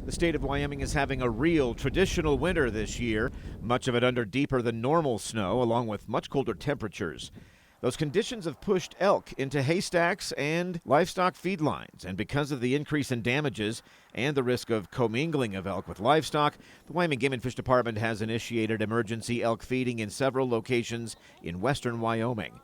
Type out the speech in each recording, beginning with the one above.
The state of Wyoming is having a real traditional winter this year, much of it under deeper than normal snow, along with much colder temperatures. Those conditions have pushed elk into haystacks and livestock feedlines, and because of the increase in damages and the risk of co-mingling of elk with livestock, the Wyoming Game and Fish Department has initiated emergency elk feeding in several locations in western Wyoming.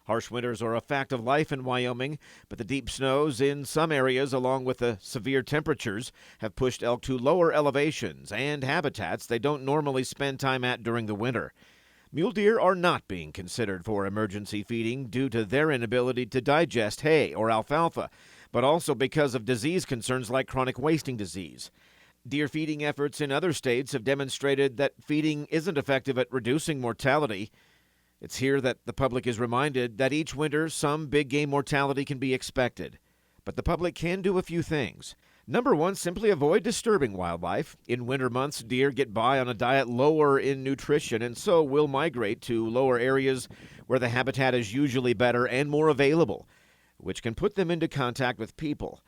Harsh winters are a fact of life in Wyoming, but the deep snows in some areas, along with the severe temperatures, have pushed elk to lower elevations and habitats they don't normally spend time at during the winter. Mule deer are not being considered for emergency feeding due to their inability to digest hay or alfalfa, but also because of disease concerns like chronic wasting disease. Deer feeding efforts in other states have demonstrated that feeding isn't effective at reducing mortality. It's here that the public is reminded that each winter some big game mortality can be expected. But the public can do a few things. Number one, simply avoid disturbing wildlife. In winter months, deer get by on a diet lower in nutrition and so will migrate to lower areas where the habitat is usually better and more available, which can put them into contact with people.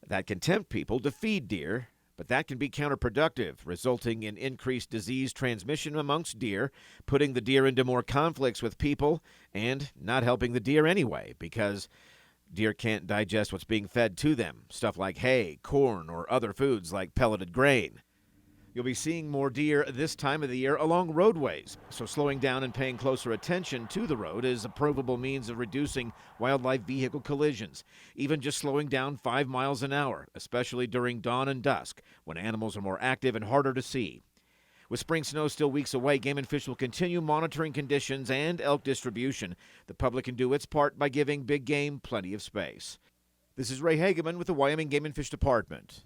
That can tempt people to feed deer, but that can be counterproductive, resulting in increased disease transmission amongst deer, putting the deer into more conflicts with people, and not helping the deer anyway, because deer can't digest what's being fed to them, stuff like hay, corn, or other foods like pelleted grain. You'll be seeing more deer this time of the year along roadways, so slowing down and paying closer attention to the road is a provable means of reducing wildlife vehicle collisions. Even just slowing down 5 miles an hour, especially during dawn and dusk, when animals are more active and harder to see. With spring snow still weeks away, Game and Fish will continue monitoring conditions and elk distribution. The public can do its part by giving big game plenty of space. This is Ray Hageman with the Wyoming Game and Fish Department.